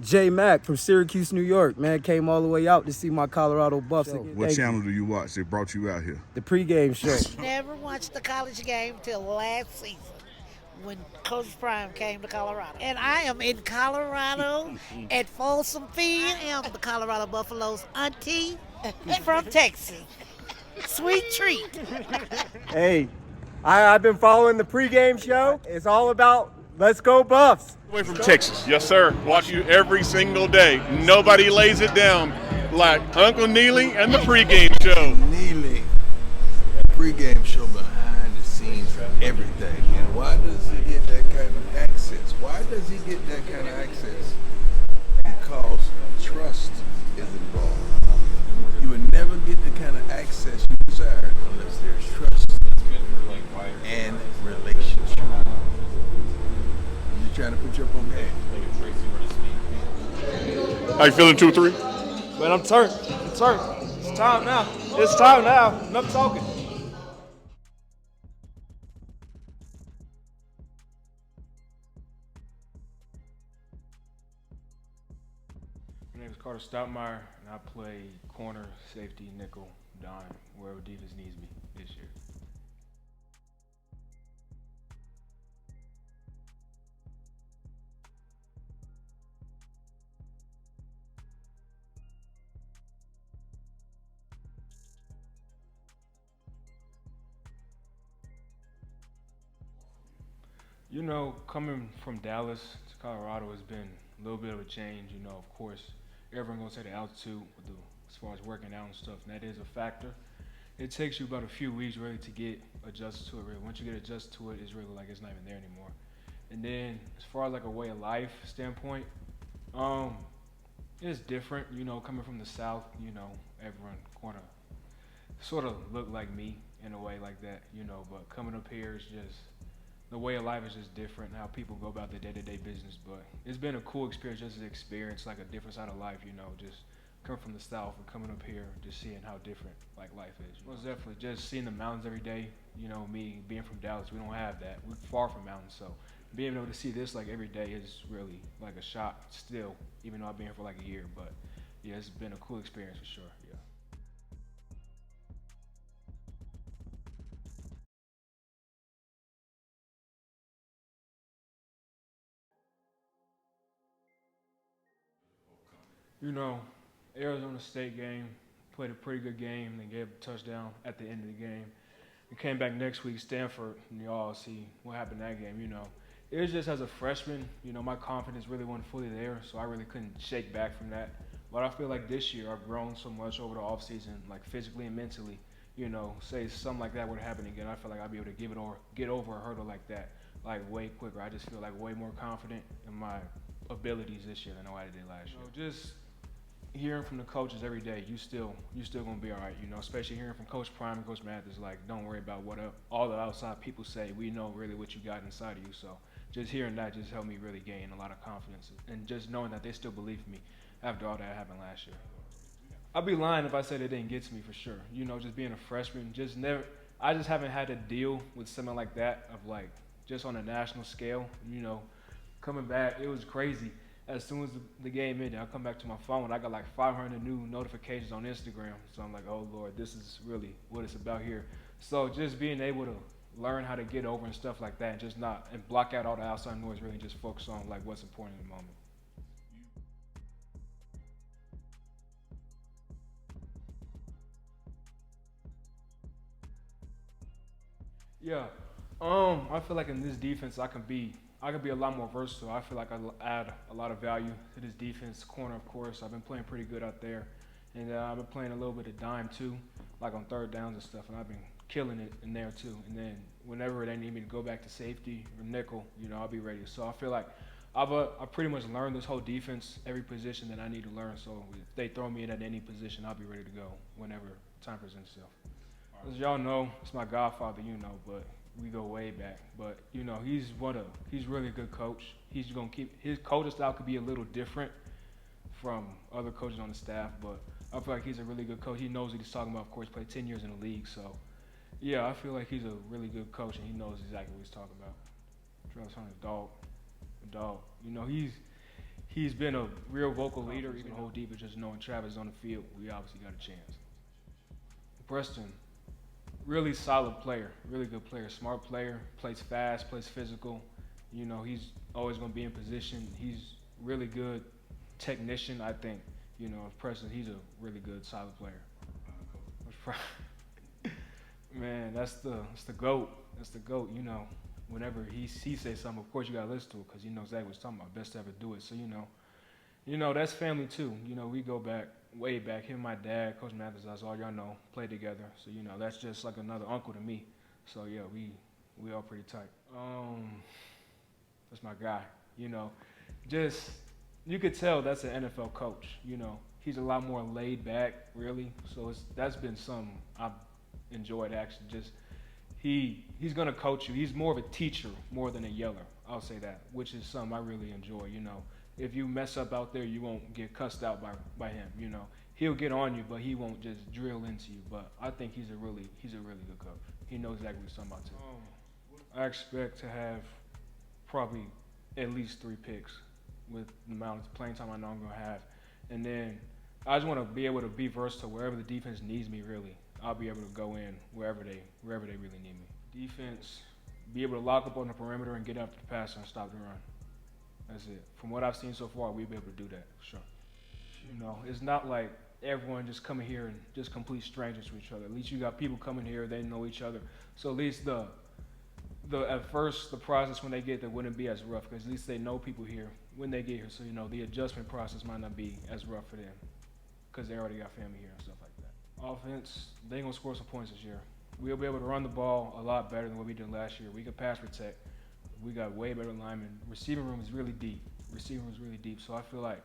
J Mack from Syracuse, New York. Man, came all the way out to see my Colorado Buffs. What channel do you watch? They brought you out here. The Pregame Show. Never watched the college game till last season when Coach Prime came to Colorado. And I am in Colorado at Folsom Field. I am the Colorado Buffaloes auntie from Texas. Sweet treat. Hey, I've been following the Pregame Show. It's all about let's go Buffs. Way from Texas. Yes, sir. Watch you every single day. Nobody lays it down like Uncle Neely and the Pregame Show. Neely, Pregame Show behind the scenes for everything. And why does he get that kind of access? Why does he get that kind of access? Because trust is involved. You would never get the kind of access you desire unless there's trust and relationship. You're trying to put you up on game. How you feeling, 2-3? Man, I'm turned. It's time now. It's time now. Enough talking. My name is Carter Stoutmire, and I play corner, safety, nickel, dime, wherever defense needs me this year. You know, coming from Dallas to Colorado has been a little bit of a change. You know, of course, everyone gonna say the altitude as far as working out and stuff, and that is a factor. It takes you about a few weeks really to get adjusted to it. Really, once you get adjusted to it, it's really like it's not even there anymore. And then, as far as like a way of life standpoint, it's different. You know, coming from the South, you know, everyone sort of look like me in a way like that. You know, but coming up here is just the way of life is just different, how people go about their day-to-day business. But it's been a cool experience just to experience like a different side of life, you know, just coming from the South and coming up here, just seeing how different like life is. Most definitely just seeing the mountains every day. You know, me being from Dallas, we don't have that. We're far from mountains, so being able to see this like every day is really like a shock still, even though I've been here for like a year. But yeah, it's been a cool experience for sure, yeah. You know, Arizona State game, played a pretty good game. They gave a touchdown at the end of the game. We came back next week, Stanford, and y'all see what happened in that game, you know. It was just as a freshman, you know, my confidence really wasn't fully there, so I really couldn't shake back from that. But I feel like this year I've grown so much over the offseason, like physically and mentally, you know, say something like that would happen again, I feel like I'd be able to get over a hurdle like that, like way quicker. I just feel like way more confident in my abilities this year than I did last year. You know, just hearing from the coaches every day, you still gonna be all right, you know. Especially hearing from Coach Prime and Coach Mathis, like, don't worry about what all the outside people say. We know really what you got inside of you. So just hearing that just helped me really gain a lot of confidence, and just knowing that they still believe in me after all that happened last year. I'd be lying if I said it didn't get to me for sure. You know, just being a freshman, I just haven't had to deal with something like that of like just on a national scale. You know, coming back, it was crazy. As soon as the game ended, I come back to my phone, I got like 500 new notifications on Instagram. So I'm like, oh Lord, this is really what it's about here. So just being able to learn how to get over and stuff like that, and just not and block out all the outside noise, really just focus on like what's important in the moment. Yeah. I feel like in this defense I can be a lot more versatile. I feel like I add a lot of value to this defense. Corner, of course, I've been playing pretty good out there, and I've been playing a little bit of dime too, like on third downs and stuff, and I've been killing it in there too. And then whenever they need me to go back to safety or nickel, you know, I'll be ready. So I feel like I've pretty much learned this whole defense, every position that I need to learn. So if they throw me in at any position, I'll be ready to go whenever time presents itself. As y'all know, it's my godfather, you know, but we go way back. But you know, he's really a good coach. He's gonna keep his coaching style could be a little different from other coaches on the staff, but I feel like he's a really good coach. He knows what he's talking about. Of course, played 10 years in the league, so yeah, I feel like he's a really good coach and he knows exactly what he's talking about. Travis Hunter's dog. You know, he's been a real vocal leader. Even whole deep, just knowing Travis on the field, we obviously got a chance. Preston, really solid player, really good player, smart player, plays fast, plays physical. You know, he's always going to be in position. He's really good technician, I think. You know, Preston, he's a really good, solid player. Man, that's the GOAT. That's the GOAT, you know. Whenever he says something, of course you got to listen to it because you know exactly what he's talking about. Best to ever do it. So, you know, that's family too. You know, we go back, way back. Him and my dad, Coach Mathis, as all y'all know, played together. So, you know, that's just like another uncle to me. So, yeah, we all pretty tight. That's my guy, you know. Just, you could tell that's an NFL coach, you know. He's a lot more laid back, really. So that's been something I've enjoyed, actually. Just, he's going to coach you. He's more of a teacher more than a yeller, I'll say that, which is something I really enjoy, you know. If you mess up out there, you won't get cussed out by him, you know. He'll get on you, but he won't just drill into you. But I think he's a really good coach. He knows exactly what he's talking about, too. I expect to have probably at least 3 picks with the amount of playing time I know I'm going to have. And then I just want to be able to be versatile wherever the defense needs me, really. I'll be able to go in wherever they really need me. Defense, be able to lock up on the perimeter and get after the passer and stop the run. That's it. From what I've seen so far, we'll be able to do that, for sure. You know, it's not like everyone just coming here and just complete strangers to each other. At least you got people coming here, they know each other. So at least at first, the process when they get there wouldn't be as rough because at least they know people here when they get here. So, you know, the adjustment process might not be as rough for them because they already got family here and stuff like that. Offense, they going to score some points this year. We'll be able to run the ball a lot better than what we did last year. We can pass protect. We got way better linemen. Receiving room is really deep. So I feel like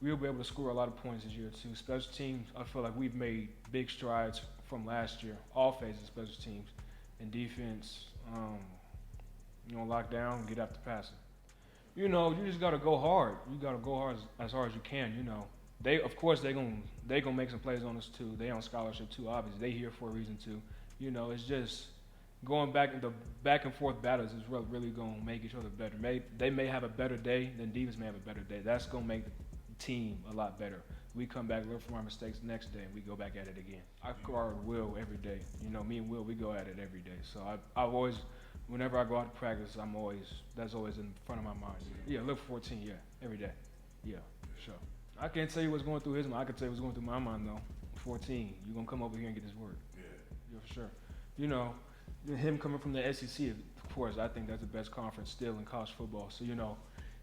we'll be able to score a lot of points this year too. Special teams, I feel like we've made big strides from last year. All phases of special teams. And defense, you know, lock down, get after passing. You know, you just gotta go hard. You gotta go hard as hard as you can. You know, of course they gonna make some plays on us too. They on scholarship too. Obviously, they here for a reason too. You know, it's just going back and forth battles is really gonna make each other better. They may have a better day, then defense may have a better day. That's gonna make the team a lot better. We come back, learn from our mistakes the next day, and we go back at it again. I guard Will every day. You know, me and Will, we go at it every day. So I've always, whenever I go out to practice, that's always in front of my mind. Yeah, look for 14, yeah, every day. Yeah, sure. I can't tell you what's going through his mind. I can tell you what's going through my mind, though. 14, you're going to come over here and get this work. Yeah, for sure. You know, him coming from the SEC, of course, I think that's the best conference still in college football. So, you know,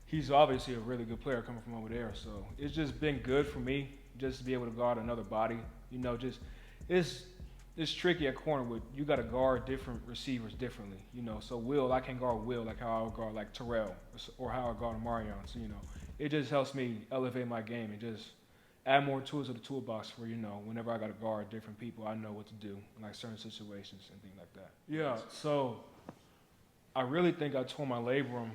he's obviously a really good player coming from over there. So it's just been good for me just to be able to guard another body. You know, just it's tricky at corner with you got to guard different receivers differently. You know, so I can guard Will like how I would guard like Terrell or how I guard Marion. So, you know, it just helps me elevate my game and just add more tools to the toolbox for, you know, whenever I got to guard different people, I know what to do in like certain situations and things like that. Yeah, so I really think I tore my labrum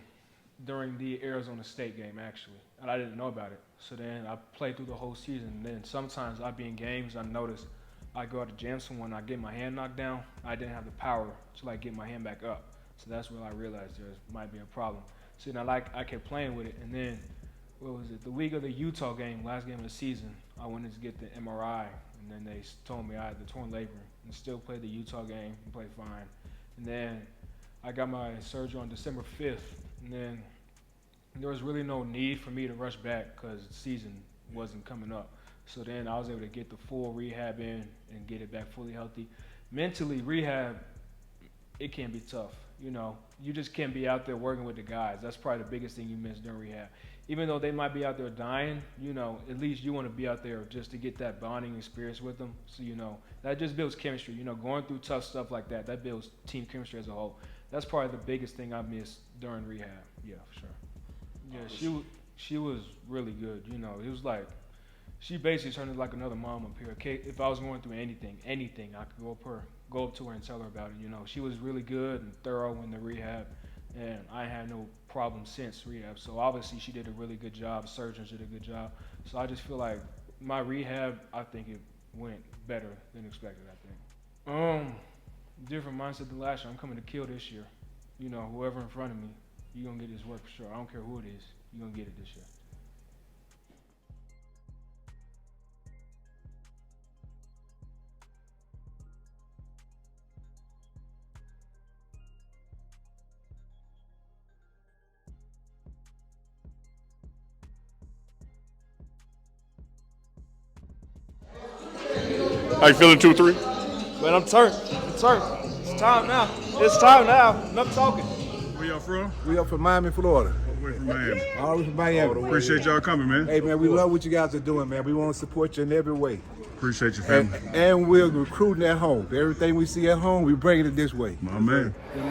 during the Arizona State game, actually, and I didn't know about it. So then I played through the whole season, and then sometimes I'd be in games, I noticed I go out to jam someone, I get my hand knocked down, I didn't have the power to like get my hand back up. So that's when I realized there might be a problem. So then I kept playing with it, and then what was it, the week of the Utah game, last game of the season, I went to get the MRI, and then they told me I had the torn labrum, and still played the Utah game and played fine. And then I got my surgery on December 5th, and then there was really no need for me to rush back because the season wasn't coming up. So then I was able to get the full rehab in and get it back fully healthy. Mentally, rehab, it can be tough. You know, you just can't be out there working with the guys. That's probably the biggest thing you miss during rehab. Even though they might be out there dying, you know, at least you want to be out there just to get that bonding experience with them. So, you know, that just builds chemistry. You know, going through tough stuff like that builds team chemistry as a whole. That's probably the biggest thing I missed during rehab. Yeah, for sure. Yeah, she was really good. You know, it was like she basically turned into like another mom up here. If I was going through anything, I could go up to her and tell her about it. You know, she was really good and thorough in the rehab, and I had no problem since rehab. So obviously she did a really good job. Surgeons did a good job. So I just feel like my rehab, I think it went better than expected. I think. Different mindset than last year. I'm coming to kill this year. You know, whoever in front of me, you're gonna get this work for sure. I don't care who it is. You're gonna get it this year. How you feeling 2-3? Man, I'm turned. It's time now. Enough talking. Where y'all from? We up from Miami, Florida. We're from Miami. All the way from Miami. Appreciate y'all coming, man. Hey, man, we love what you guys are doing, man. We want to support you in every way. Appreciate your family. And we're recruiting at home. Everything we see at home, we bring it this way. My man. You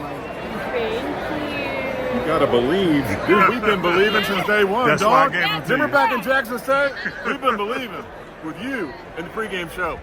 gotta believe. Dude, we've been believing since day one, That's why I dog. gave them to Remember you. back in Jackson State? We've been believing with you in the pregame show.